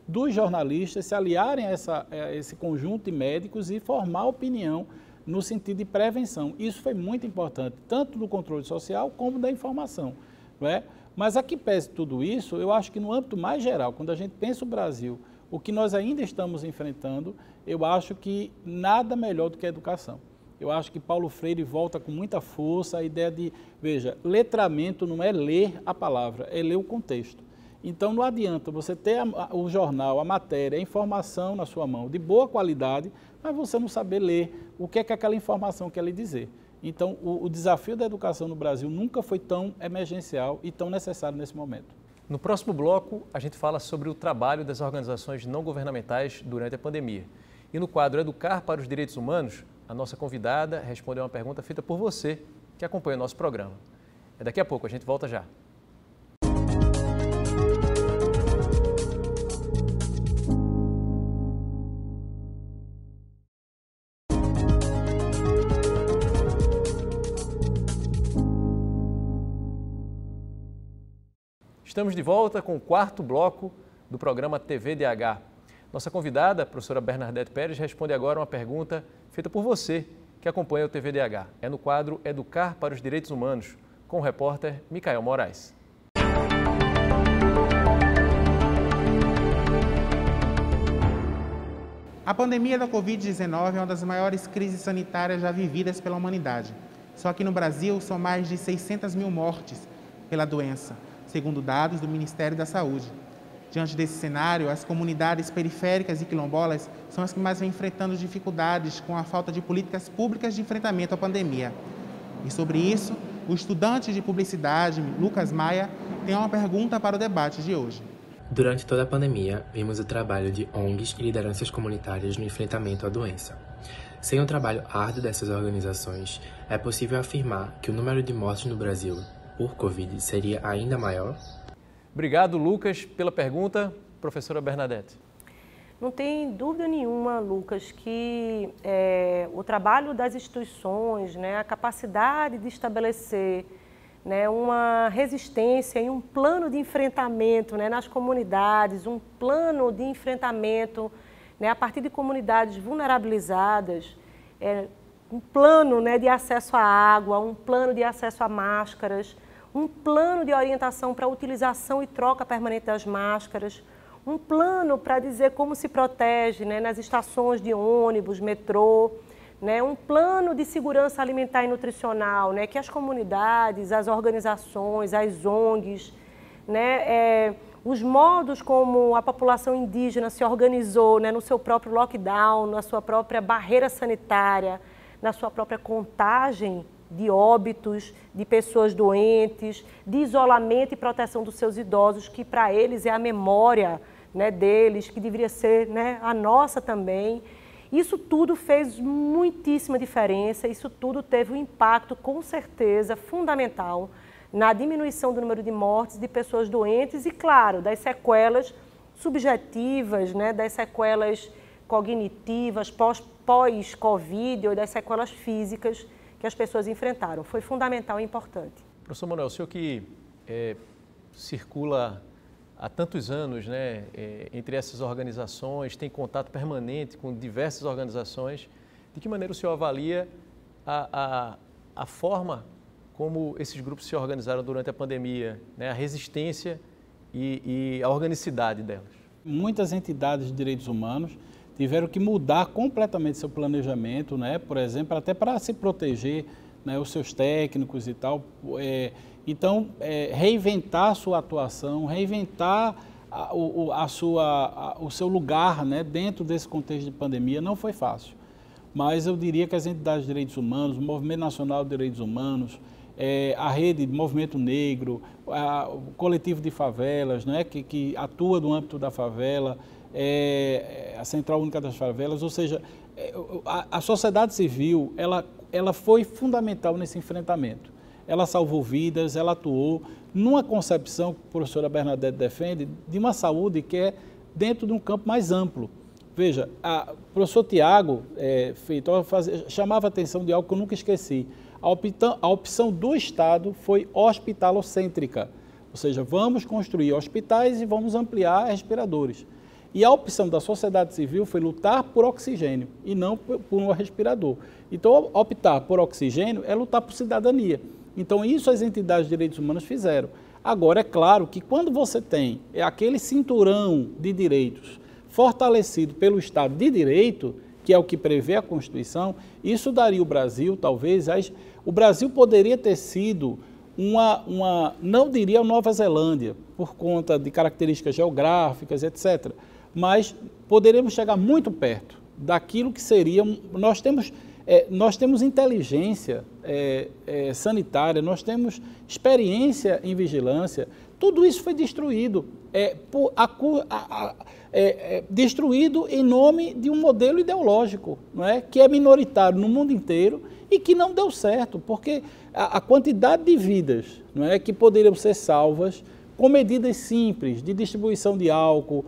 dos jornalistas se aliarem a esse conjunto de médicos e formar opinião no sentido de prevenção. Isso foi muito importante, tanto do controle social como da informação. Não é? Mas a que pese tudo isso, eu acho que no âmbito mais geral, quando a gente pensa o Brasil, o que nós ainda estamos enfrentando, eu acho que nada melhor do que a educação. Eu acho que Paulo Freire volta com muita força a ideia de, veja, letramento não é ler a palavra, é ler o contexto. Então não adianta você ter o jornal, a matéria, a informação na sua mão de boa qualidade, mas você não saber ler o que é que aquela informação quer lhe dizer. Então o desafio da educação no Brasil nunca foi tão emergencial e tão necessário nesse momento. No próximo bloco, a gente fala sobre o trabalho das organizações não governamentais durante a pandemia. E no quadro Educar para os Direitos Humanos, a nossa convidada respondeu uma pergunta feita por você, que acompanha o nosso programa. Daqui a pouco, a gente volta já. Estamos de volta com o quarto bloco do programa TVDH. Nossa convidada, a professora Bernadette Pérez, responde agora uma pergunta feita por você, que acompanha o TVDH. É no quadro Educar para os Direitos Humanos, com o repórter Micael Moraes. A pandemia da Covid-19 é uma das maiores crises sanitárias já vividas pela humanidade. Só que no Brasil são mais de 600 mil mortes pela doença, segundo dados do Ministério da Saúde. Diante desse cenário, as comunidades periféricas e quilombolas são as que mais vêm enfrentando dificuldades com a falta de políticas públicas de enfrentamento à pandemia. E sobre isso, o estudante de publicidade, Lucas Maia, tem uma pergunta para o debate de hoje. Durante toda a pandemia, vimos o trabalho de ONGs e lideranças comunitárias no enfrentamento à doença. Sem o trabalho árduo dessas organizações, é possível afirmar que o número de mortes no Brasil por Covid seria ainda maior? Obrigado, Lucas, pela pergunta. Professora Bernadette. Não tem dúvida nenhuma, Lucas, que o trabalho das instituições, né, a capacidade de estabelecer, né, uma resistência e um plano de enfrentamento, né, nas comunidades, um plano de enfrentamento, né, a partir de comunidades vulnerabilizadas, um plano, né, de acesso à água, um plano de acesso a máscaras, um plano de orientação para a utilização e troca permanente das máscaras, um plano para dizer como se protege, né, nas estações de ônibus, metrô, né, um plano de segurança alimentar e nutricional, né, que as comunidades, as organizações, as ONGs, né, os modos como a população indígena se organizou, né, no seu próprio lockdown, na sua própria barreira sanitária, na sua própria contagem de óbitos, de pessoas doentes, de isolamento e proteção dos seus idosos, que para eles é a memória, né, deles, que deveria ser, né, a nossa também. Isso tudo fez muitíssima diferença, isso tudo teve um impacto, com certeza, fundamental na diminuição do número de mortes de pessoas doentes e, claro, das sequelas subjetivas, né, das sequelas cognitivas pós-Covid ou das sequelas físicas que as pessoas enfrentaram. Foi fundamental e importante. Professor Manuel, o senhor que circula há tantos anos, né, entre essas organizações, tem contato permanente com diversas organizações, de que maneira o senhor avalia a forma como esses grupos se organizaram durante a pandemia, né, a resistência e a organicidade delas? Muitas entidades de direitos humanos tiveram que mudar completamente seu planejamento, né, por exemplo, até para se proteger, né, os seus técnicos e tal. Então, reinventar a sua atuação, reinventar o seu lugar, né, dentro desse contexto de pandemia não foi fácil. Mas eu diria que as entidades de direitos humanos, o Movimento Nacional de Direitos Humanos, a rede Movimento Negro, o coletivo de favelas, né, que atua no âmbito da favela, a Central Única das Favelas, ou seja, a sociedade civil, ela foi fundamental nesse enfrentamento. Ela salvou vidas, ela atuou numa concepção que a professora Bernadette defende, de uma saúde que é dentro de um campo mais amplo. Veja, o professor Tiago chamava a atenção de algo que eu nunca esqueci. A opção do Estado foi hospitalocêntrica, ou seja, vamos construir hospitais e vamos ampliar respiradores. E a opção da sociedade civil foi lutar por oxigênio e não por um respirador. Então, optar por oxigênio é lutar por cidadania. Então, isso as entidades de direitos humanos fizeram. Agora, é claro que quando você tem aquele cinturão de direitos fortalecido pelo Estado de Direito, que é o que prevê a Constituição, isso daria ao Brasil, talvez, o Brasil poderia ter sido não diria Nova Zelândia, por conta de características geográficas, etc., mas poderíamos chegar muito perto daquilo que seria, nós temos inteligência sanitária, nós temos experiência em vigilância, tudo isso foi destruído, destruído em nome de um modelo ideológico, não é? Que é minoritário no mundo inteiro e que não deu certo, porque a quantidade de vidas, não é, que poderiam ser salvas com medidas simples de distribuição de álcool.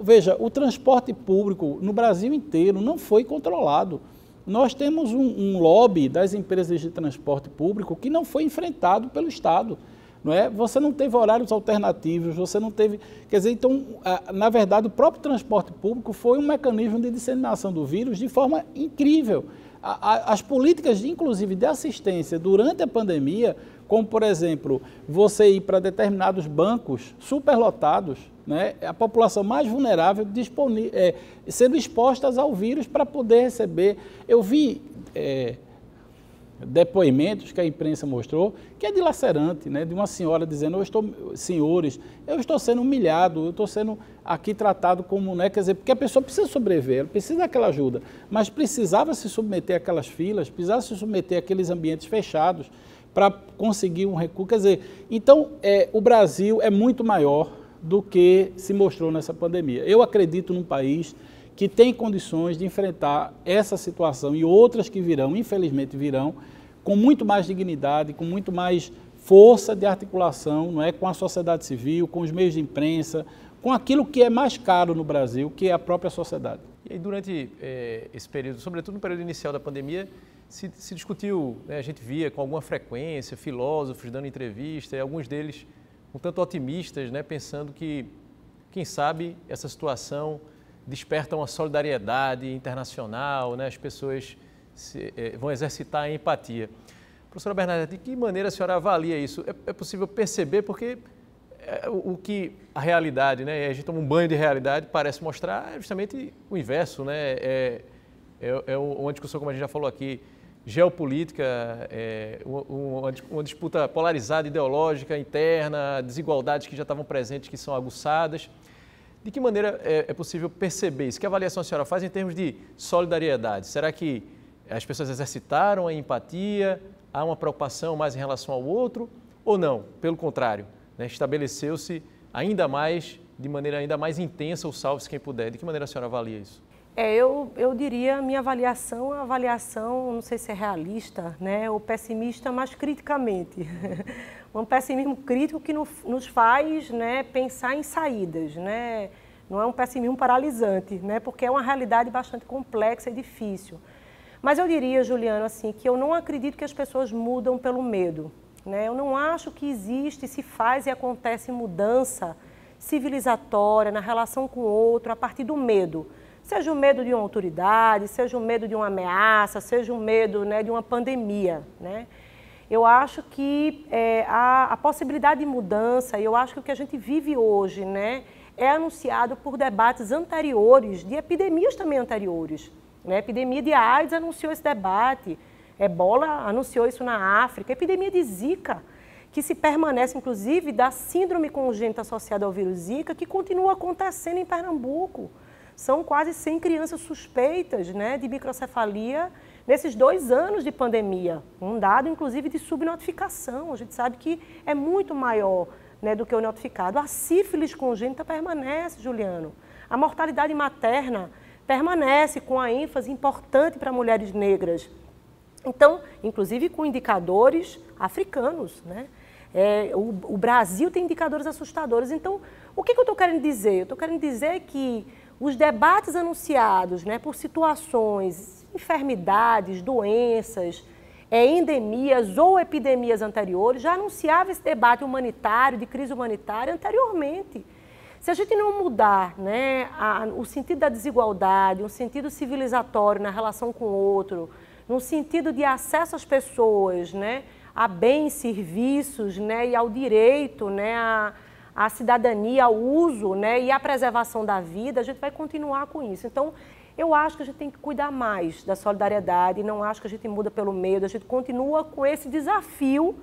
Veja, o transporte público no Brasil inteiro não foi controlado. Nós temos um lobby das empresas de transporte público que não foi enfrentado pelo Estado. Não é? Você não teve horários alternativos, você não teve... Quer dizer, então, na verdade, o próprio transporte público foi um mecanismo de disseminação do vírus de forma incrível. As políticas, inclusive, de assistência durante a pandemia, como, por exemplo, você ir para determinados bancos superlotados, né, a população mais vulnerável sendo expostas ao vírus para poder receber. Eu vi depoimentos que a imprensa mostrou, que é dilacerante, né, de uma senhora dizendo, senhores, eu estou sendo humilhado, eu estou sendo aqui tratado como, né, quer dizer, porque a pessoa precisa sobreviver, ela precisa daquela ajuda, mas precisava se submeter àquelas filas, precisava se submeter àqueles ambientes fechados para conseguir um recurso. Quer dizer, então, o Brasil é muito maior do que se mostrou nessa pandemia. Eu acredito num país que tem condições de enfrentar essa situação e outras que virão, infelizmente virão, com muito mais dignidade, com muito mais força de articulação, não é, com a sociedade civil, com os meios de imprensa, com aquilo que é mais caro no Brasil, que é a própria sociedade. E aí, durante esse período, sobretudo no período inicial da pandemia, se discutiu, né, a gente via com alguma frequência filósofos dando entrevista, e alguns deles um tanto otimistas, né, pensando que, quem sabe, essa situação desperta uma solidariedade internacional, né, as pessoas vão exercitar a empatia. Professora Bernadette, de que maneira a senhora avalia isso? É possível perceber, porque a realidade, né, a gente toma um banho de realidade, parece mostrar justamente o inverso, né? Uma discussão, como a gente já falou aqui, geopolítica, uma disputa polarizada, ideológica, interna, desigualdades que já estavam presentes, que são aguçadas. De que maneira é possível perceber isso? Que avaliação a senhora faz em termos de solidariedade? Será que as pessoas exercitaram a empatia, há uma preocupação mais em relação ao outro, ou não? Pelo contrário, né, estabeleceu-se ainda mais, de maneira ainda mais intensa, o salve-se quem puder. De que maneira a senhora avalia isso? Eu diria, minha avaliação é uma avaliação, não sei se é realista, né, ou pessimista, mas criticamente. Um pessimismo crítico que nos faz, né, pensar em saídas, né? Não é um pessimismo paralisante, né, porque é uma realidade bastante complexa e difícil. Mas eu diria, Juliano, assim, que eu não acredito que as pessoas mudam pelo medo, né? Eu não acho que existe, se faz e acontece mudança civilizatória na relação com o outro a partir do medo. Seja o medo de uma autoridade, seja o medo de uma ameaça, seja o medo, né, de uma pandemia, né? Eu acho que a possibilidade de mudança, e eu acho que o que a gente vive hoje, né, é anunciado por debates anteriores, de epidemias também anteriores. Né? A epidemia de AIDS anunciou esse debate, Ebola anunciou isso na África, a epidemia de Zika, que se permanece, inclusive, da síndrome congênita associada ao vírus Zika, que continua acontecendo em Pernambuco. São quase 100 crianças suspeitas, né, de microcefalia nesses 2 anos de pandemia. Um dado, inclusive, de subnotificação. A gente sabe que é muito maior, né, do que o notificado. A sífilis congênita permanece, Juliano. A mortalidade materna permanece com a ênfase importante para mulheres negras. Então, inclusive com indicadores africanos, né? O Brasil tem indicadores assustadores. Então, o que eu estou querendo dizer? Eu estou querendo dizer que os debates anunciados, né, por situações, enfermidades, doenças, endemias ou epidemias anteriores, já anunciava esse debate humanitário, de crise humanitária, anteriormente. Se a gente não mudar, né, o sentido da desigualdade, um sentido civilizatório na relação com o outro, no sentido de acesso às pessoas, né, a bens, serviços, né, e ao direito, né, à cidadania, ao uso, né, e à preservação da vida, a gente vai continuar com isso. Então, eu acho que a gente tem que cuidar mais da solidariedade, não acho que a gente muda pelo medo, a gente continua com esse desafio.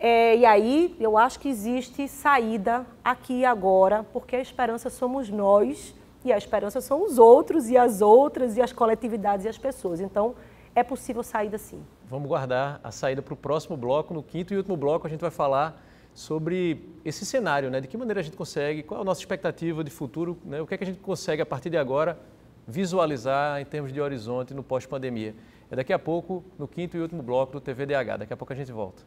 E aí, eu acho que existe saída aqui e agora, porque a esperança somos nós, e a esperança são os outros, e as outras, e as coletividades e as pessoas. Então, é possível saída sim. Vamos guardar a saída para o próximo bloco. No 5º e último bloco, a gente vai falar sobre esse cenário, né? De que maneira a gente consegue, qual é a nossa expectativa de futuro, né? O que é que a gente consegue, a partir de agora, visualizar em termos de horizonte no pós-pandemia. É daqui a pouco, no 5º e último bloco do TVDH. Daqui a pouco a gente volta.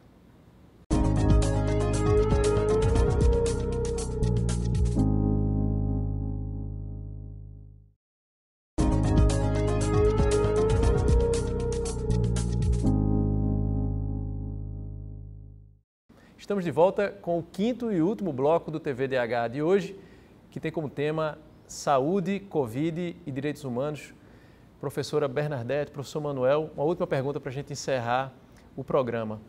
Estamos de volta com o 5º e último bloco do TVDH de hoje, que tem como tema Saúde, Covid e Direitos Humanos. Professora Bernadette, professor Manuel, uma última pergunta para a gente encerrar o programa.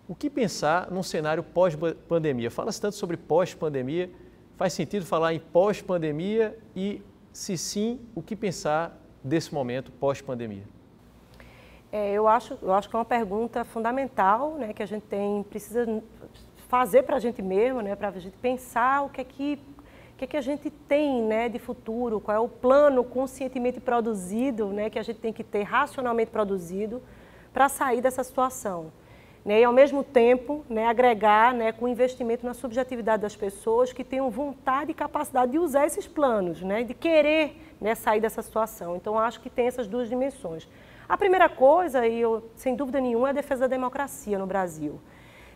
O que pensar num cenário pós-pandemia? Fala-se tanto sobre pós-pandemia, faz sentido falar em pós-pandemia e, se sim, o que pensar desse momento pós-pandemia? Eu acho que é uma pergunta fundamental, né, que a gente precisa fazer para a gente mesmo, né, para a gente pensar o que é que a gente tem, né, de futuro, qual é o plano conscientemente produzido, né, que a gente tem que ter racionalmente produzido para sair dessa situação. né, e, ao mesmo tempo, né, agregar, né, com investimento na subjetividade das pessoas que tenham vontade e capacidade de usar esses planos, né, de querer, né, sair dessa situação. Então, acho que tem essas duas dimensões. A primeira coisa, e eu, sem dúvida nenhuma, é a defesa da democracia no Brasil.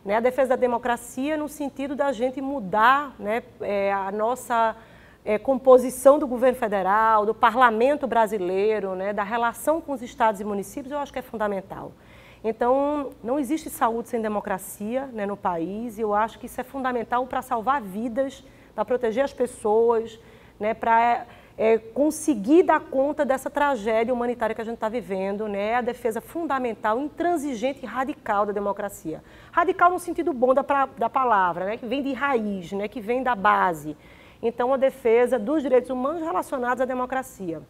Né, a defesa da democracia no sentido da gente mudar, né, a nossa composição do governo federal, do parlamento brasileiro, né, da relação com os estados e municípios, eu acho que é fundamental. Então, não existe saúde sem democracia, né, no país, e eu acho que isso é fundamental para salvar vidas, para proteger as pessoas, né, para conseguir dar conta dessa tragédia humanitária que a gente está vivendo, né, a defesa fundamental, intransigente e radical da democracia. Radical no sentido bom da palavra, né, que vem de raiz, né, que vem da base. Então, a defesa dos direitos humanos relacionados à democracia.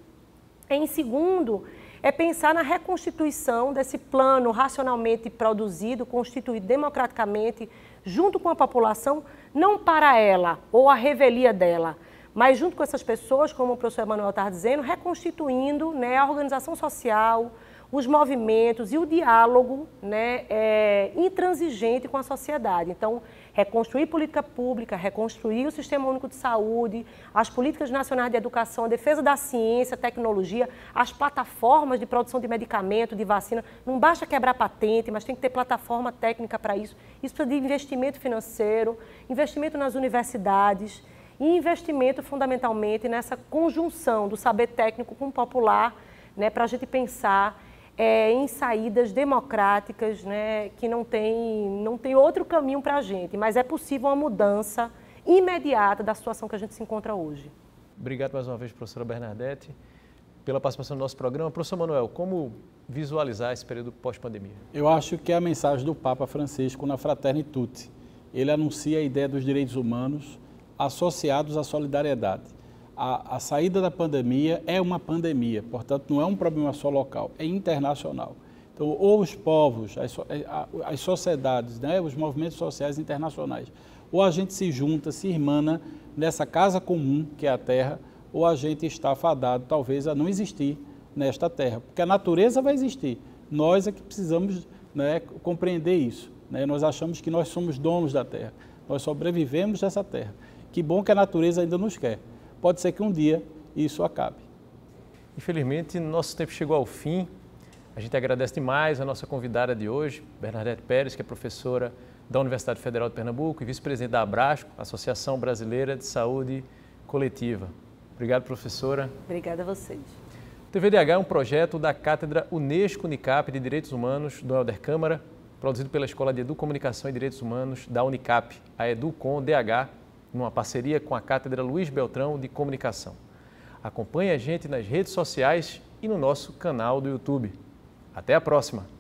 Em segundo, é pensar na reconstituição desse plano racionalmente produzido, constituído democraticamente, junto com a população, não para ela ou a revelia dela, mas junto com essas pessoas, como o professor Emanuel está dizendo, reconstituindo, né, a organização social, os movimentos e o diálogo, né, intransigente com a sociedade. Então, reconstruir política pública, reconstruir o Sistema Único de Saúde, as políticas nacionais de educação, a defesa da ciência, tecnologia, as plataformas de produção de medicamento, de vacina. Não basta quebrar patente, mas tem que ter plataforma técnica para isso. Isso precisa de investimento financeiro, investimento nas universidades e investimento fundamentalmente nessa conjunção do saber técnico com o popular, né, para a gente pensar em saídas democráticas, né, que não tem outro caminho para a gente, mas é possível uma mudança imediata da situação que a gente se encontra hoje. Obrigado mais uma vez, professora Bernadette, pela participação no nosso programa. Professor Manuel, como visualizar esse período pós-pandemia? Eu acho que é a mensagem do Papa Francisco na Fratelli Tutti. Ele anuncia a ideia dos direitos humanos associados à solidariedade. A saída da pandemia é uma pandemia, portanto, não é um problema só local, é internacional. Então, ou os povos, as sociedades, né, os movimentos sociais internacionais, ou a gente se junta, se irmana nessa casa comum, que é a Terra, ou a gente está fadado, talvez, a não existir nesta Terra, porque a natureza vai existir. Nós é que precisamos, né, compreender isso. Né? Nós achamos que nós somos donos da Terra, nós sobrevivemos dessa Terra. Que bom que a natureza ainda nos quer. Pode ser que um dia isso acabe. Infelizmente, nosso tempo chegou ao fim. A gente agradece demais a nossa convidada de hoje, Bernadette Pérez, que é professora da Universidade Federal de Pernambuco e vice-presidente da Abrasco, Associação Brasileira de Saúde Coletiva. Obrigado, professora. Obrigada a vocês. O TVDH é um projeto da Cátedra Unesco-Unicap de Direitos Humanos do Helder Câmara, produzido pela Escola de Educomunicação e Direitos Humanos da Unicap, a EduCom-DH, numa parceria com a Cátedra Luiz Beltrão de Comunicação. Acompanhe a gente nas redes sociais e no nosso canal do YouTube. Até a próxima!